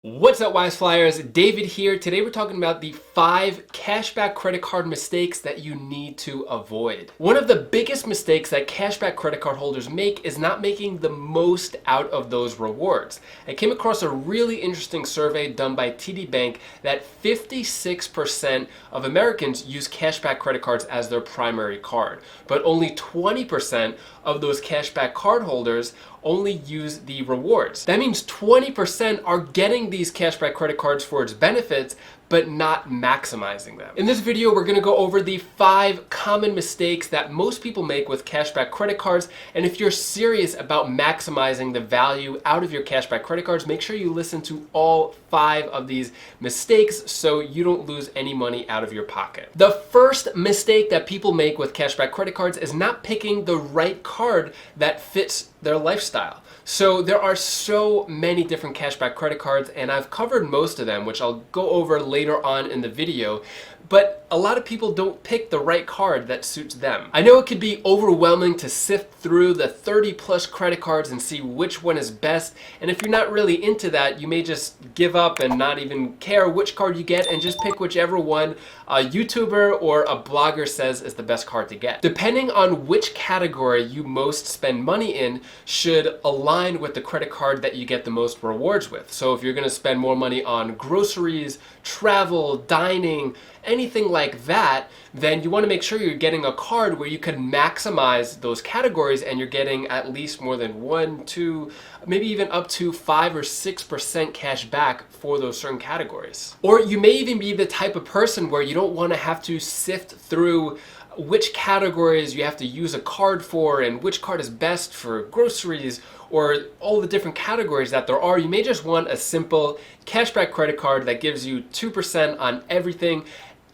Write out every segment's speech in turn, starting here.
What's up, Wise Flyers? David here. Today we're talking about the 5 cashback credit card mistakes that you need to avoid. One of the biggest mistakes that cashback credit card holders make is not making the most out of those rewards. I came across a really interesting survey done by TD Bank that 56% of Americans use cashback credit cards as their primary card, but only 20% of those cashback card holders only use the rewards. That means 20% are getting these cashback credit cards for its benefits, but not maximizing them. In this video, we're gonna go over the 5 common mistakes that most people make with cashback credit cards. And if you're serious about maximizing the value out of your cashback credit cards, make sure you listen to all 5 of these mistakes so you don't lose any money out of your pocket. The first mistake that people make with cashback credit cards is not picking the right card that fits their lifestyle. So there are so many different cashback credit cards, and I've covered most of them, which I'll go over later on in the video. But a lot of people don't pick the right card that suits them. I know it could be overwhelming to sift through the 30+ credit cards and see which one is best. And if you're not really into that, you may just give up and not even care which card you get and just pick whichever one a YouTuber or a blogger says is the best card to get. Depending on which category you most spend money in should align with the credit card that you get the most rewards with. So if you're gonna spend more money on groceries, travel, dining, anything like that, then you want to make sure you're getting a card where you can maximize those categories and you're getting at least more than 1, 2, maybe even up to 5 or 6% cash back for those certain categories. Or you may even be the type of person where you don't want to have to sift through which categories you have to use a card for and which card is best for groceries or all the different categories that there are. You may just want a simple cashback credit card that gives you 2% on everything.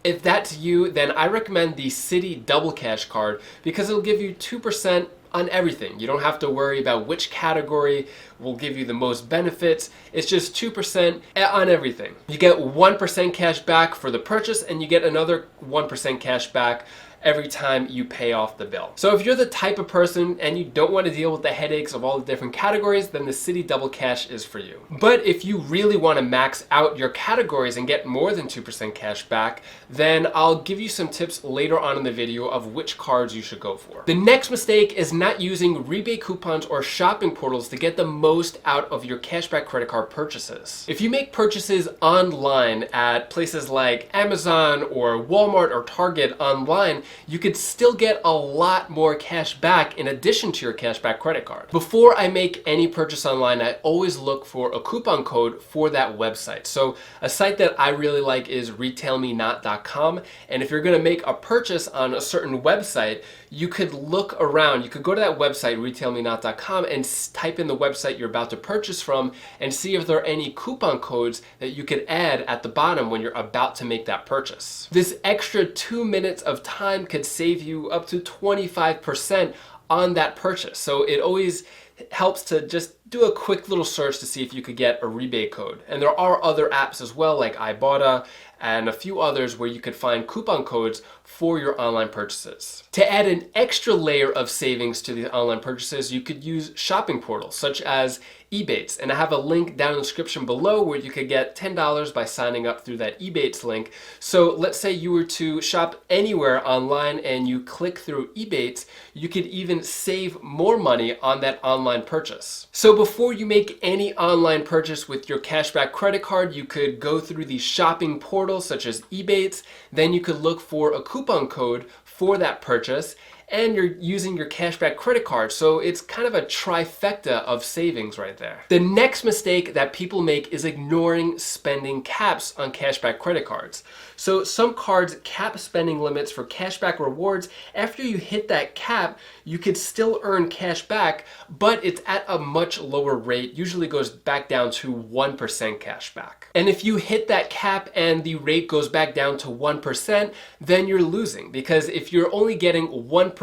If that's you, then I recommend the Citi Double Cash card because it'll give you 2% on everything. You don't have to worry about which category will give you the most benefits. It's just 2% on everything. You get 1% cash back for the purchase and you get another 1% cash back every time you pay off the bill. So if you're the type of person and you don't want to deal with the headaches of all the different categories, then the Citi Double Cash is for you. But if you really want to max out your categories and get more than 2% cash back, then I'll give you some tips later on in the video of which cards you should go for. The next mistake is not using rebate coupons or shopping portals to get the most out of your cashback credit card purchases. If you make purchases online at places like Amazon or Walmart or Target online, you could still get a lot more cash back in addition to your cashback credit card. Before I make any purchase online, I always look for a coupon code for that website. So a site that I really like is retailmenot.com. And if you're gonna make a purchase on a certain website, you could look around. You could go to that website, retailmenot.com, and type in the website you're about to purchase from and see if there are any coupon codes that you could add at the bottom when you're about to make that purchase. This extra 2 minutes of time could save you up to 25% on that purchase. So it always helps to just do a quick little search to see if you could get a rebate code. And there are other apps as well, like Ibotta and a few others where you could find coupon codes for your online purchases. To add an extra layer of savings to the online purchases, you could use shopping portals such as Ebates. And I have a link down in the description below where you could get $10 by signing up through that Ebates link. So let's say you were to shop anywhere online and you click through Ebates, you could even save more money on that online purchase. So before you make any online purchase with your cashback credit card, you could go through the shopping portals such as Ebates. Then you could look for a coupon code for that purchase, and you're using your cashback credit card. So it's kind of a trifecta of savings right there. The next mistake that people make is ignoring spending caps on cashback credit cards. So some cards cap spending limits for cashback rewards. After you hit that cap, you could still earn cash back, but it's at a much lower rate. Usually goes back down to 1% cash back. And if you hit that cap and the rate goes back down to 1%, then you're losing, because if you're only getting 1%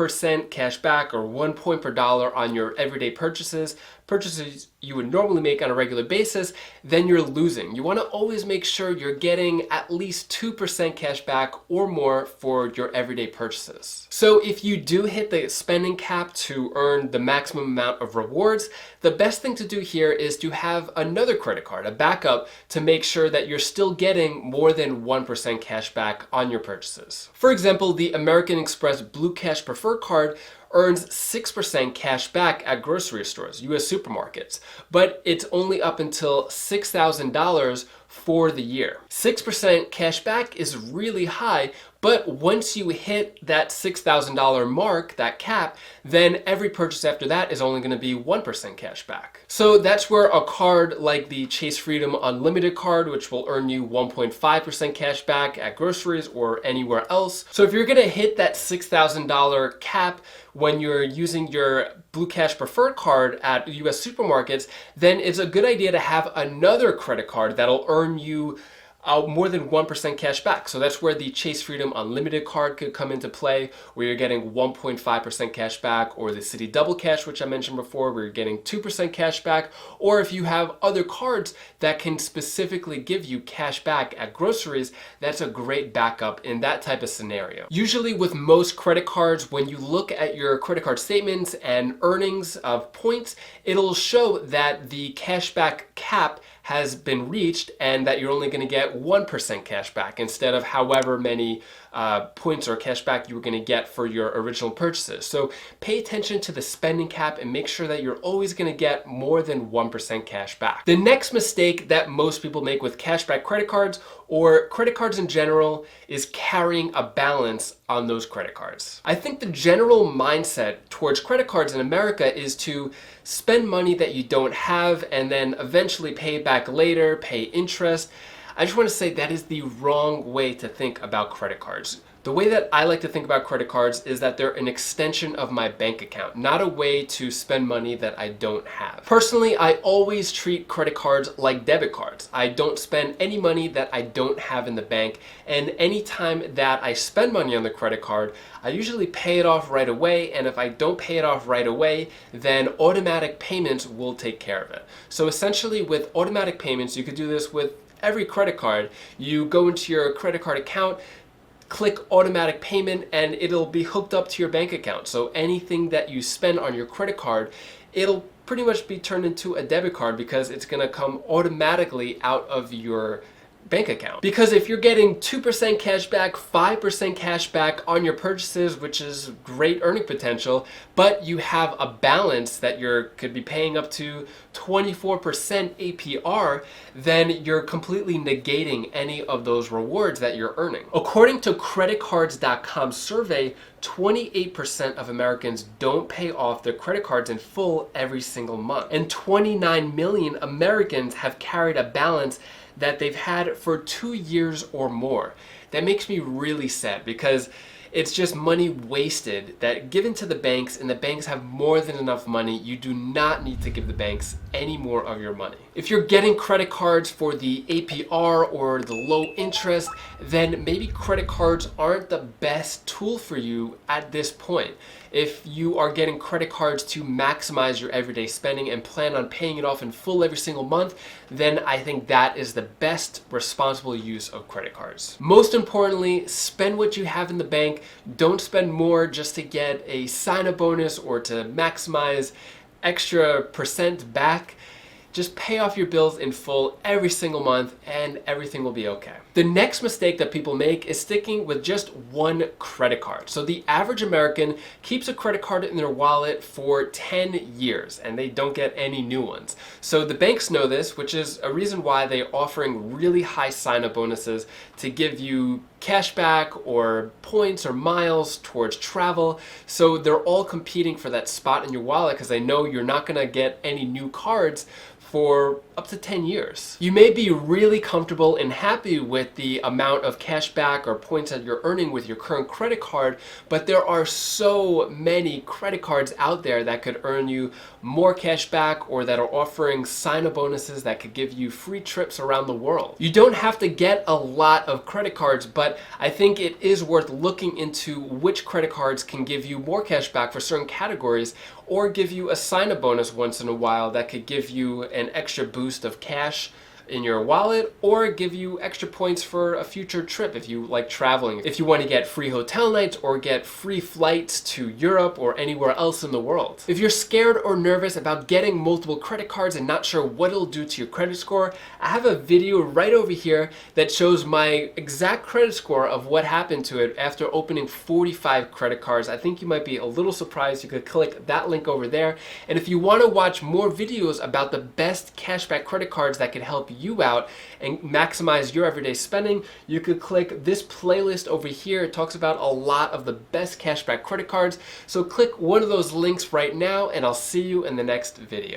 cash back or 1 point per dollar on your everyday purchases, purchases you would normally make on a regular basis, then you're losing. You want to always make sure you're getting at least 2% cash back or more for your everyday purchases. So if you do hit the spending cap to earn the maximum amount of rewards, the best thing to do here is to have another credit card, a backup, to make sure that you're still getting more than 1% cash back on your purchases. For example, the American Express Blue Cash Preferred Card earns 6% cash back at grocery stores, US supermarkets, but it's only up until $6,000 for the year. 6% cash back is really high, but once you hit that $6,000 mark, that cap, then every purchase after that is only going to be 1% cash back. So that's where a card like the Chase Freedom Unlimited card, which will earn you 1.5% cash back at groceries or anywhere else. So if you're going to hit that $6,000 cap when you're using your Blue Cash Preferred card at US supermarkets, then it's a good idea to have another credit card that'll earn you more than 1% cash back. So that's where the Chase Freedom Unlimited card could come into play, where you're getting 1.5% cash back, or the City Double Cash, which I mentioned before, where you're getting 2% cash back, or if you have other cards that can specifically give you cash back at groceries, that's a great backup in that type of scenario. Usually with most credit cards, when you look at your credit card statements and earnings of points, it'll show that the cashback cap has been reached and that you're only going to get 1% cash back instead of however many points or cash back you were going to get for your original purchases. So pay attention to the spending cap and make sure that you're always going to get more than 1% cash back. The next mistake that most people make with cashback credit cards or credit cards in general is carrying a balance on those credit cards. I think the general mindset towards credit cards in America is to spend money that you don't have and then eventually pay it back later, pay interest. I just want to say that is the wrong way to think about credit cards. The way that I like to think about credit cards is that they're an extension of my bank account, not a way to spend money that I don't have. Personally, I always treat credit cards like debit cards. I don't spend any money that I don't have in the bank, and anytime that I spend money on the credit card, I usually pay it off right away, and if I don't pay it off right away, then automatic payments will take care of it. So essentially with automatic payments, you could do this with every credit card. You go into your credit card account, click automatic payment, and it'll be hooked up to your bank account. So anything that you spend on your credit card, it'll pretty much be turned into a debit card because it's going to come automatically out of your bank account. Because if you're getting 2% cash back, 5% cash back on your purchases, which is great earning potential, but you have a balance that could be paying up to 24% APR, then you're completely negating any of those rewards that you're earning. According to creditcards.com's survey, 28% of Americans don't pay off their credit cards in full every single month. And 29 million Americans have carried a balance that they've had for 2 years or more. That makes me really sad because it's just money wasted that given to the banks, and the banks have more than enough money. You do not need to give the banks any more of your money. If you're getting credit cards for the APR or the low interest, then maybe credit cards aren't the best tool for you at this point. If you are getting credit cards to maximize your everyday spending and plan on paying it off in full every single month, then I think that is the best responsible use of credit cards. Most importantly, spend what you have in the bank. Don't spend more just to get a sign-up bonus or to maximize extra percent back. Just pay off your bills in full every single month and everything will be okay. The next mistake that people make is sticking with just one credit card. So the average American keeps a credit card in their wallet for 10 years and they don't get any new ones. So the banks know this, which is a reason why they're offering really high sign-up bonuses to give you cash back or points or miles towards travel. So they're all competing for that spot in your wallet because they know you're not gonna get any new cards for up to 10 years. You may be really comfortable and happy with the amount of cash back or points that you're earning with your current credit card, but there are so many credit cards out there that could earn you more cash back or that are offering sign-up bonuses that could give you free trips around the world. You don't have to get a lot of credit cards, but I think it is worth looking into which credit cards can give you more cash back for certain categories, or give you a sign-up bonus once in a while that could give you an extra boost of cash in your wallet, or give you extra points for a future trip if you like traveling. If you want to get free hotel nights or get free flights to Europe or anywhere else in the world. If you're scared or nervous about getting multiple credit cards and not sure what it'll do to your credit score, I have a video right over here that shows my exact credit score of what happened to it after opening 45 credit cards. I think you might be a little surprised. You could click that link over there. And if you want to watch more videos about the best cashback credit cards that could help you out and maximize your everyday spending, you could click this playlist over here. It talks about a lot of the best cashback credit cards. So click one of those links right now, and I'll see you in the next video.